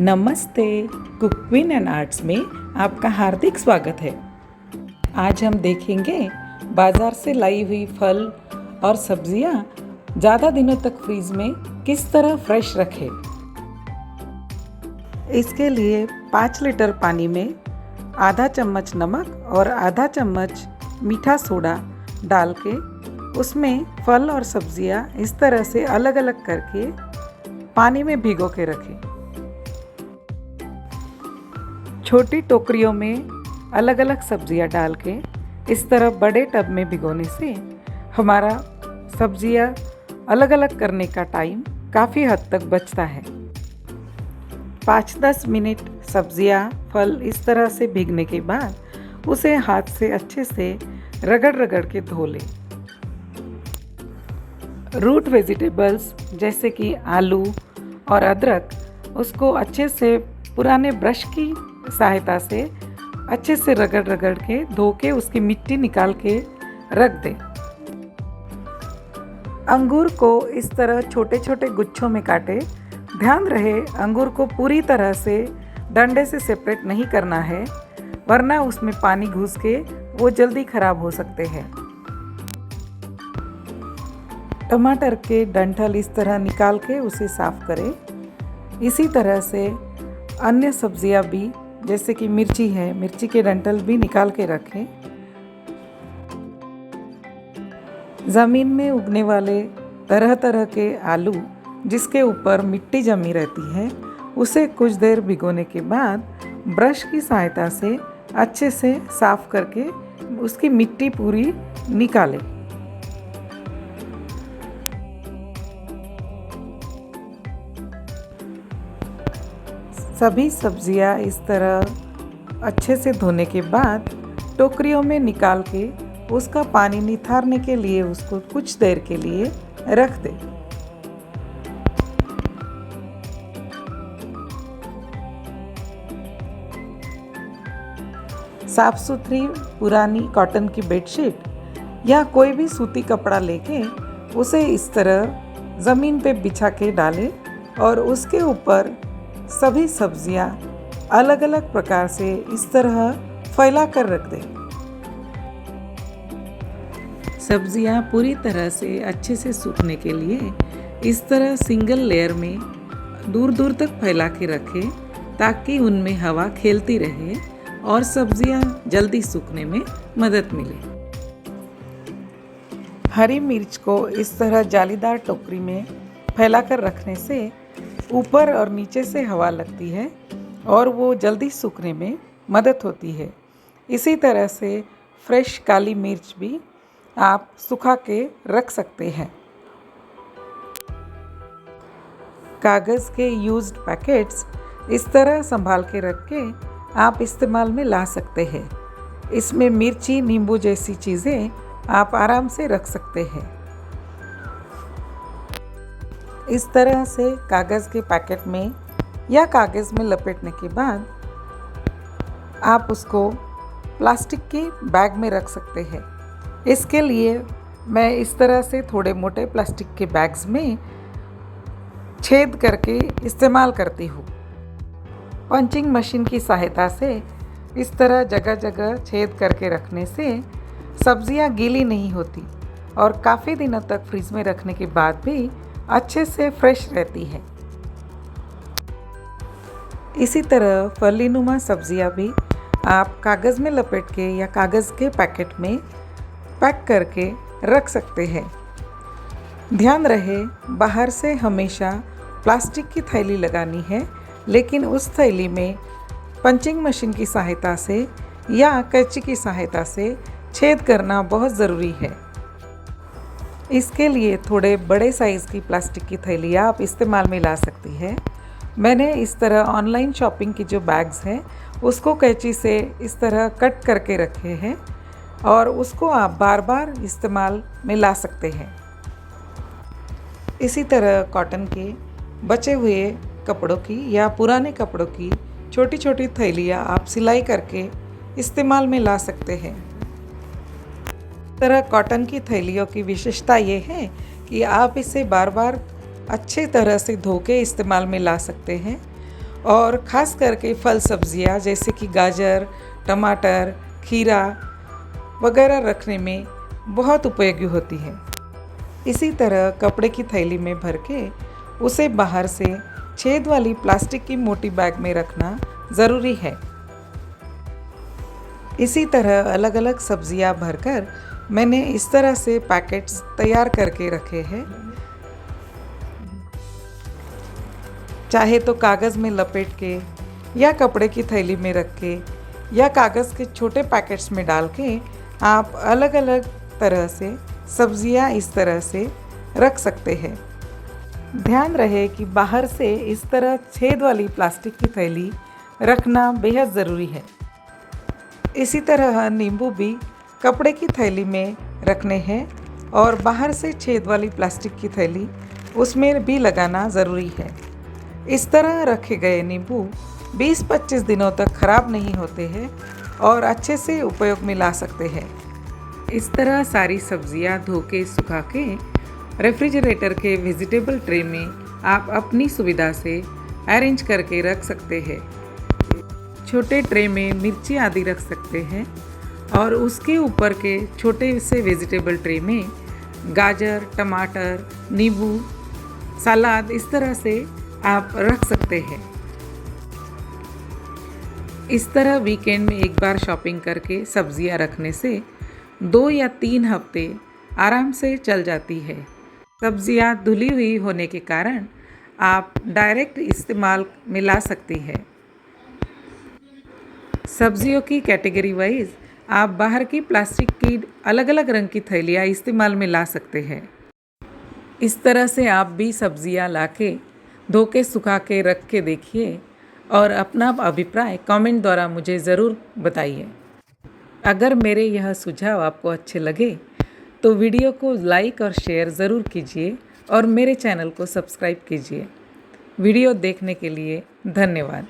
नमस्ते। Cooking and arts में आपका हार्दिक स्वागत है। आज हम देखेंगे बाज़ार से लाई हुई फल और सब्जियां ज़्यादा दिनों तक फ्रीज में किस तरह फ्रेश रखें। इसके लिए 5 लीटर पानी में आधा चम्मच नमक और आधा चम्मच मीठा सोडा डाल के उसमें फल और सब्जियां इस तरह से अलग अलग करके पानी में भिगो के रखें। छोटी टोकरियों में अलग अलग सब्जियां डाल के इस तरह बड़े टब में भिगोने से हमारा सब्जियां अलग अलग करने का टाइम काफ़ी हद तक बचता है। 5-10 मिनट सब्जियां फल इस तरह से भीगने के बाद उसे हाथ से अच्छे से रगड़ रगड़ के धो लें। रूट वेजिटेबल्स जैसे कि आलू और अदरक उसको अच्छे से पुराने ब्रश की सहायता से अच्छे से रगड़ रगड़ के धो के उसकी मिट्टी निकाल के रख दें। अंगूर को इस तरह छोटे छोटे गुच्छों में काटें। ध्यान रहे अंगूर को पूरी तरह से डंडे से सेपरेट नहीं करना है, वरना उसमें पानी घुस के वो जल्दी खराब हो सकते हैं। टमाटर के डंठल इस तरह निकाल के उसे साफ करें। इसी तरह से अन्य सब्जियां भी जैसे कि मिर्ची है, मिर्ची के डंठल भी निकाल के रखें। ज़मीन में उगने वाले तरह तरह के आलू जिसके ऊपर मिट्टी जमी रहती है उसे कुछ देर भिगोने के बाद ब्रश की सहायता से अच्छे से साफ करके उसकी मिट्टी पूरी निकालें। सभी सब्जियां इस तरह अच्छे से धोने के बाद टोकरियों में निकाल के उसका पानी निथारने के लिए उसको कुछ देर के लिए रख दें। साफ सुथरी पुरानी कॉटन की बेडशीट या कोई भी सूती कपड़ा लेके उसे इस तरह ज़मीन पे बिछा के डालें और उसके ऊपर सभी सब्जियां अलग अलग प्रकार से इस तरह फैला कर रख दें। सब्जियां पूरी तरह से अच्छे से सूखने के लिए इस तरह सिंगल लेयर में दूर दूर तक फैला के रखें ताकि उनमें हवा खेलती रहे और सब्जियां जल्दी सूखने में मदद मिले। हरी मिर्च को इस तरह जालीदार टोकरी में फैला कर रखने से ऊपर और नीचे से हवा लगती है और वो जल्दी सूखने में मदद होती है। इसी तरह से फ्रेश काली मिर्च भी आप सुखा के रख सकते हैं। कागज़ के यूज्ड पैकेट्स इस तरह संभाल के रख के आप इस्तेमाल में ला सकते हैं। इसमें मिर्ची, नींबू जैसी चीज़ें आप आराम से रख सकते हैं। इस तरह से कागज़ के पैकेट में या कागज़ में लपेटने के बाद आप उसको प्लास्टिक के बैग में रख सकते हैं। इसके लिए मैं इस तरह से थोड़े मोटे प्लास्टिक के बैग्स में छेद करके इस्तेमाल करती हूँ। पंचिंग मशीन की सहायता से इस तरह जगह जगह छेद करके रखने से सब्जियाँ गीली नहीं होती और काफ़ी दिनों तक फ्रिज में रखने के बाद भी अच्छे से फ्रेश रहती है। इसी तरह फलीनुमा सब्जियां भी आप कागज़ में लपेट के या कागज़ के पैकेट में पैक करके रख सकते हैं। ध्यान रहे बाहर से हमेशा प्लास्टिक की थैली लगानी है, लेकिन उस थैली में पंचिंग मशीन की सहायता से या कैंची की सहायता से छेद करना बहुत ज़रूरी है। इसके लिए थोड़े बड़े साइज़ की प्लास्टिक की थैलियाँ आप इस्तेमाल में ला सकती है। मैंने इस तरह ऑनलाइन शॉपिंग की जो बैग्स हैं उसको कैंची से इस तरह कट करके रखे हैं और उसको आप बार बार इस्तेमाल में ला सकते हैं। इसी तरह कॉटन के बचे हुए कपड़ों की या पुराने कपड़ों की छोटी छोटी थैलियाँ आप सिलाई करके इस्तेमाल में ला सकते हैं। तरह कॉटन की थैलियों की विशेषता ये है कि आप इसे बार बार अच्छे तरह से धो के इस्तेमाल में ला सकते हैं और ख़ास करके फल सब्जियां जैसे कि गाजर, टमाटर, खीरा वगैरह रखने में बहुत उपयोगी होती है। इसी तरह कपड़े की थैली में भर के उसे बाहर से छेद वाली प्लास्टिक की मोटी बैग में रखना ज़रूरी है। इसी तरह अलग अलग सब्जियां भरकर मैंने इस तरह से पैकेट्स तैयार करके रखे हैं। चाहे तो कागज़ में लपेट के या कपड़े की थैली में रख के या कागज़ के छोटे पैकेट्स में डाल के आप अलग अलग तरह से सब्जियां इस तरह से रख सकते हैं। ध्यान रहे कि बाहर से इस तरह छेद वाली प्लास्टिक की थैली रखना बेहद ज़रूरी है। इसी तरह नींबू भी कपड़े की थैली में रखने हैं और बाहर से छेद वाली प्लास्टिक की थैली उसमें भी लगाना ज़रूरी है। इस तरह रखे गए नींबू 20-25 दिनों तक ख़राब नहीं होते हैं और अच्छे से उपयोग में ला सकते हैं। इस तरह सारी सब्जियां धो के सुखा के रेफ्रिजरेटर के वेजिटेबल ट्रे में आप अपनी सुविधा से अरेंज करके रख सकते हैं। छोटे ट्रे में मिर्ची आदि रख सकते हैं और उसके ऊपर के छोटे से वेजिटेबल ट्रे में गाजर, टमाटर, नींबू, सलाद इस तरह से आप रख सकते हैं। इस तरह वीकेंड में एक बार शॉपिंग करके सब्जियां रखने से 2 या 3 हफ्ते आराम से चल जाती है। सब्जियां धुली हुई होने के कारण आप डायरेक्ट इस्तेमाल में ला सकती है। सब्जियों की कैटेगरी वाइज आप बाहर की प्लास्टिक की अलग अलग रंग की थैलियाँ इस्तेमाल में ला सकते हैं। इस तरह से आप भी सब्जियां लाके धो के सुखा के रख के देखिए और अपना अभिप्राय कमेंट द्वारा मुझे ज़रूर बताइए। अगर मेरे यह सुझाव आपको अच्छे लगे तो वीडियो को लाइक और शेयर ज़रूर कीजिए और मेरे चैनल को सब्सक्राइब कीजिए। वीडियो देखने के लिए धन्यवाद।